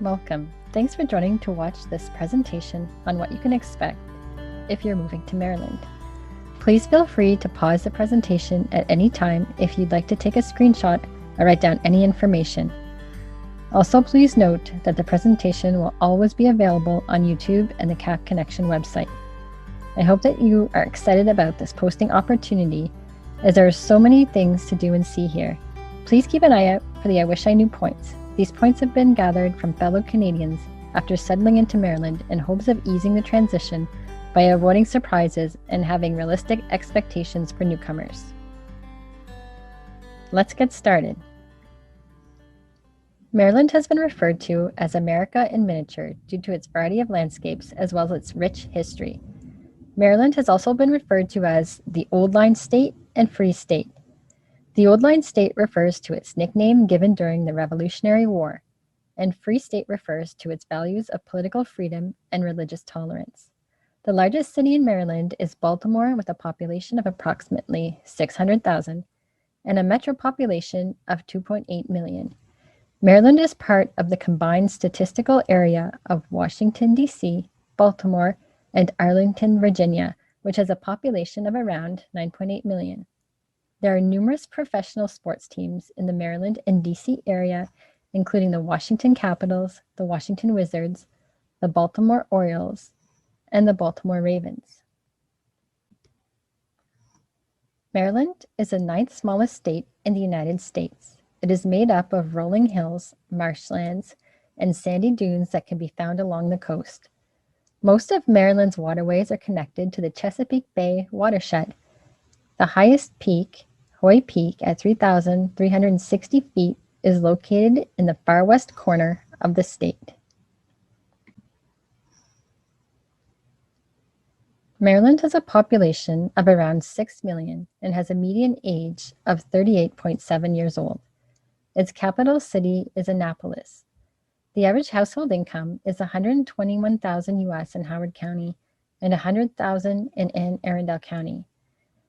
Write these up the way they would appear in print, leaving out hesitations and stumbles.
Welcome. Thanks for joining to watch this presentation on what you can expect if you're moving to Maryland. Please feel free to pause the presentation at any time if you'd like to take a screenshot or write down any information. Also, please note that the presentation will always be available on YouTube and the CAP Connection website. I hope that you are excited about this posting opportunity as there are so many things to do and see here. Please keep an eye out for the I Wish I Knew points. These points have been gathered from fellow Canadians after settling into Maryland in hopes of easing the transition by avoiding surprises and having realistic expectations for newcomers. Let's get started. Maryland has been referred to as America in miniature due to its variety of landscapes as well as its rich history. Maryland has also been referred to as the Old Line State and Free State. The Old Line State refers to its nickname given during the Revolutionary War, and Free State refers to its values of political freedom and religious tolerance. The largest city in Maryland is Baltimore with a population of approximately 600,000 and a metro population of 2.8 million. Maryland is part of the combined statistical area of Washington, D.C., Baltimore, and Arlington, Virginia, which has a population of around 9.8 million. There are numerous professional sports teams in the Maryland and D.C. area, including the Washington Capitals, the Washington Wizards, the Baltimore Orioles, and the Baltimore Ravens. Maryland is the ninth smallest state in the United States. It is made up of rolling hills, marshlands, and sandy dunes that can be found along the coast. Most of Maryland's waterways are connected to the Chesapeake Bay watershed. The highest peak, Hoy Peak, at 3,360 feet, is located in the far west corner of the state. Maryland has a population of around 6 million and has a median age of 38.7 years old. Its capital city is Annapolis. The average household income is $121,000 US in Howard County and $100,000 in Anne Arundel County.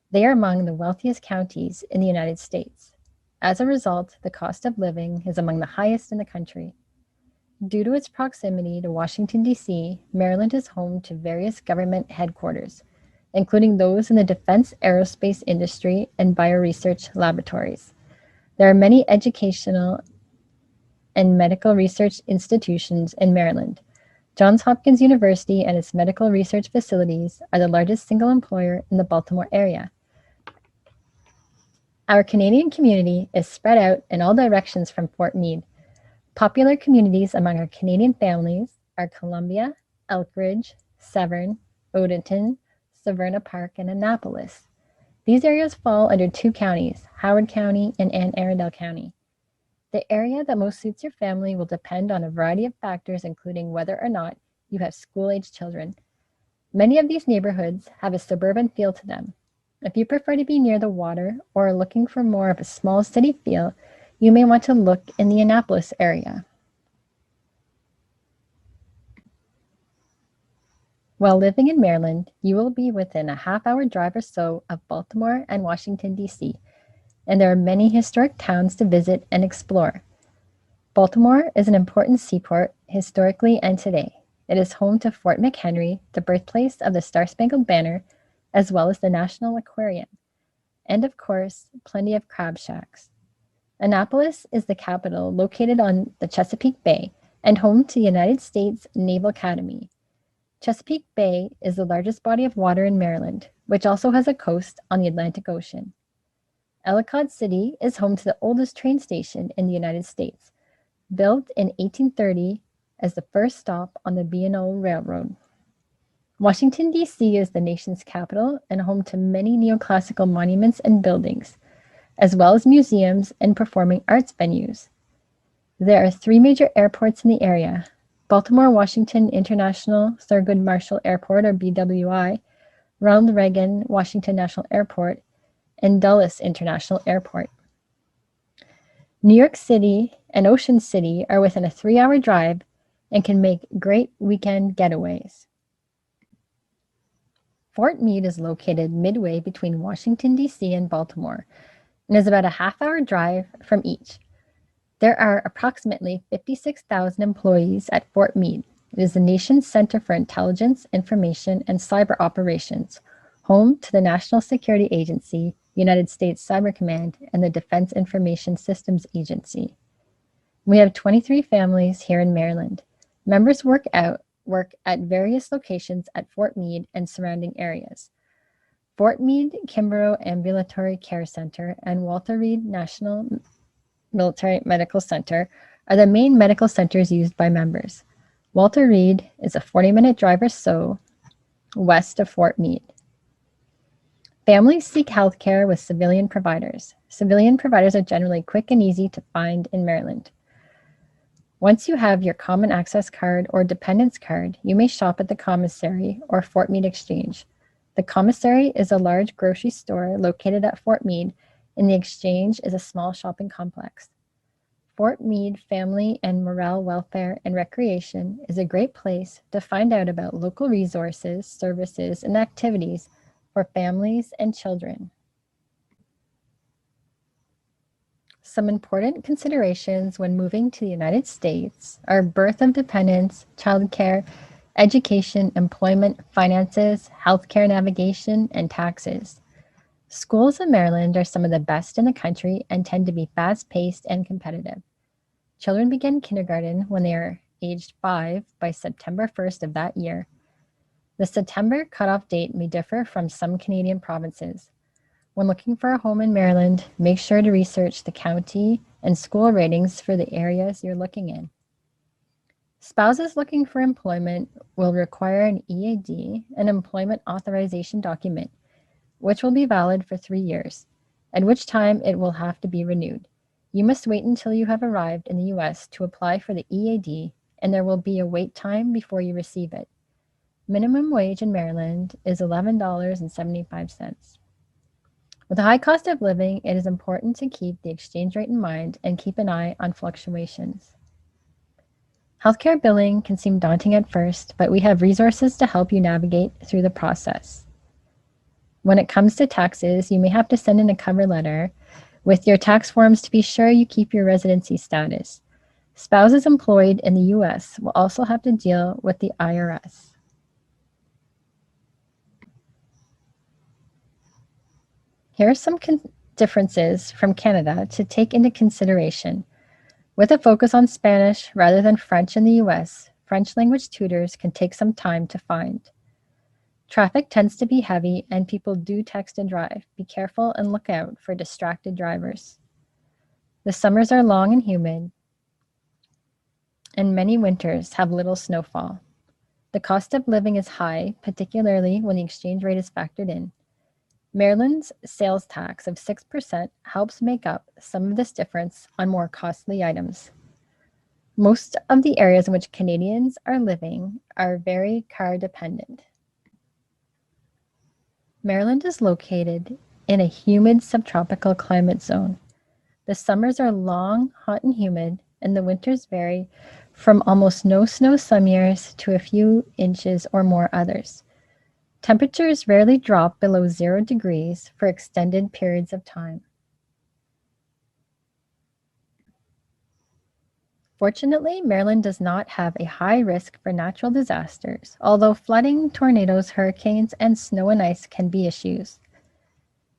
They are among the wealthiest counties in the United States. As a result, the cost of living is among the highest in the country. Due to its proximity to Washington, D.C., Maryland is home to various government headquarters, including those in the defense aerospace industry and bioresearch laboratories. There are many educational and medical research institutions in Maryland. Johns Hopkins University and its medical research facilities are the largest single employer in the Baltimore area. Our Canadian community is spread out in all directions from Fort Meade. Popular communities among our Canadian families are Columbia, Elkridge, Severn, Odenton, Severna Park, and Annapolis. These areas fall under two counties, Howard County and Anne Arundel County. The area that most suits your family will depend on a variety of factors, including whether or not you have school-age children. Many of these neighborhoods have a suburban feel to them. If you prefer to be near the water or are looking for more of a small city feel, you may want to look in the Annapolis area. While living in Maryland, you will be within a half-hour drive or so of Baltimore and Washington, D.C., and there are many historic towns to visit and explore. Baltimore is an important seaport historically and today. It is home to Fort McHenry, the birthplace of the Star-Spangled Banner, as well as the National Aquarium, and of course, plenty of crab shacks. Annapolis is the capital located on the Chesapeake Bay and home to the United States Naval Academy. Chesapeake Bay is the largest body of water in Maryland, which also has a coast on the Atlantic Ocean. Ellicott City is home to the oldest train station in the United States, built in 1830 as the first stop on the B&O Railroad. Washington, D.C. is the nation's capital and home to many neoclassical monuments and buildings, as well as museums and performing arts venues. There are three major airports in the area: Baltimore Washington International Thurgood Marshall Airport, or BWI, Ronald Reagan Washington National Airport, and Dulles International Airport. New York City and Ocean City are within a 3-hour drive and can make great weekend getaways. Fort Meade is located midway between Washington, D.C. and Baltimore, and is about a half-hour drive from each. There are approximately 56,000 employees at Fort Meade. It is the nation's center for intelligence, information, and cyber operations, home to the National Security Agency, United States Cyber Command, and the Defense Information Systems Agency. We have 23 families here in Maryland. Members work at various locations at Fort Meade and surrounding areas. Fort Meade Kimbrough Ambulatory Care Center and Walter Reed National Military Medical Center are the main medical centers used by members. Walter Reed is a 40-minute drive or so west of Fort Meade. Families seek health care with civilian providers. Civilian providers are generally quick and easy to find in Maryland. Once you have your Common Access Card or Dependence Card, you may shop at the Commissary or Fort Meade Exchange. The Commissary is a large grocery store located at Fort Meade, and the Exchange is a small shopping complex. Fort Meade Family and Morale Welfare and Recreation is a great place to find out about local resources, services, and activities for families and children. Some important considerations when moving to the United States are birth of dependents, childcare, education, employment, finances, healthcare navigation, and taxes. Schools in Maryland are some of the best in the country and tend to be fast-paced and competitive. Children begin kindergarten when they are aged 5 by September 1st of that year. The September cutoff date may differ from some Canadian provinces. When looking for a home in Maryland, make sure to research the county and school ratings for the areas you're looking in. Spouses looking for employment will require an EAD, an employment authorization document, which will be valid for 3 years, at which time it will have to be renewed. You must wait until you have arrived in the US to apply for the EAD, and there will be a wait time before you receive it. Minimum wage in Maryland is $11.75. With a high cost of living, it is important to keep the exchange rate in mind and keep an eye on fluctuations. Healthcare billing can seem daunting at first, but we have resources to help you navigate through the process. When it comes to taxes, you may have to send in a cover letter with your tax forms to be sure you keep your residency status. Spouses employed in the US will also have to deal with the IRS. Here are some differences from Canada to take into consideration. With a focus on Spanish rather than French in the US, French language tutors can take some time to find. Traffic tends to be heavy and people do text and drive. Be careful and look out for distracted drivers. The summers are long and humid, and many winters have little snowfall. The cost of living is high, particularly when the exchange rate is factored in. Maryland's sales tax of 6% helps make up some of this difference on more costly items. Most of the areas in which Canadians are living are very car dependent. Maryland is located in a humid subtropical climate zone. The summers are long, hot, and humid, and the winters vary from almost no snow some years to a few inches or more others. Temperatures rarely drop below 0 degrees for extended periods of time. Fortunately, Maryland does not have a high risk for natural disasters, although flooding, tornadoes, hurricanes, and snow and ice can be issues.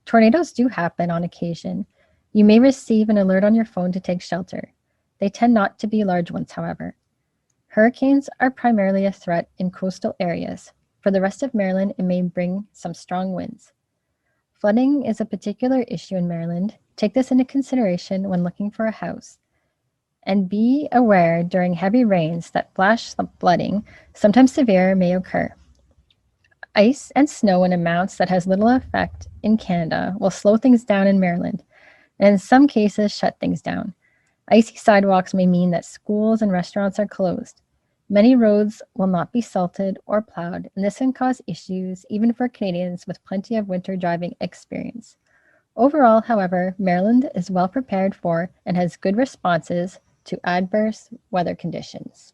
Tornadoes do happen on occasion. You may receive an alert on your phone to take shelter. They tend not to be large ones, however. Hurricanes are primarily a threat in coastal areas. For the rest of Maryland, it may bring some strong winds. Flooding is a particular issue in Maryland. Take this into consideration when looking for a house. And be aware during heavy rains that flash flooding, sometimes severe, may occur. Ice and snow in amounts that has little effect in Canada will slow things down in Maryland, and in some cases shut things down. Icy sidewalks may mean that schools and restaurants are closed. Many roads will not be salted or plowed, and this can cause issues even for Canadians with plenty of winter driving experience. Overall, however, Maryland is well prepared for and has good responses to adverse weather conditions.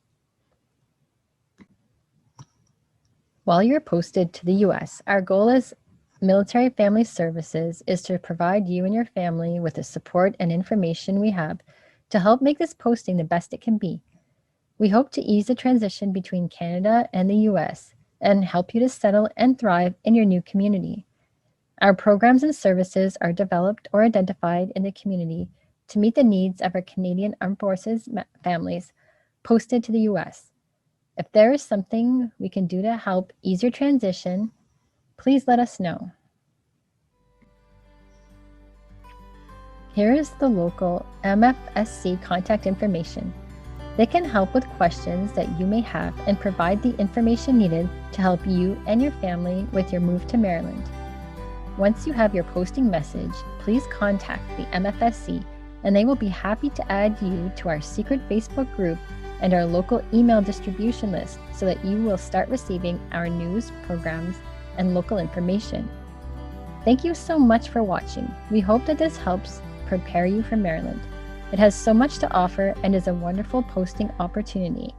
While you're posted to the US, our goal as Military Family Services is to provide you and your family with the support and information we have to help make this posting the best it can be. We hope to ease the transition between Canada and the US and help you to settle and thrive in your new community. Our programs and services are developed or identified in the community to meet the needs of our Canadian Armed Forces families posted to the US. If there is something we can do to help ease your transition, please let us know. Here is the local MFSC contact information. They can help with questions that you may have and provide the information needed to help you and your family with your move to Maryland. Once you have your posting message, please contact the MFSC and they will be happy to add you to our secret Facebook group and our local email distribution list so that you will start receiving our news, programs, and local information. Thank you so much for watching. We hope that this helps prepare you for Maryland. It has so much to offer and is a wonderful posting opportunity.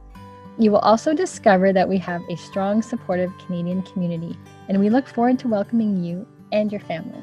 You will also discover that we have a strong, supportive Canadian community, and we look forward to welcoming you and your family.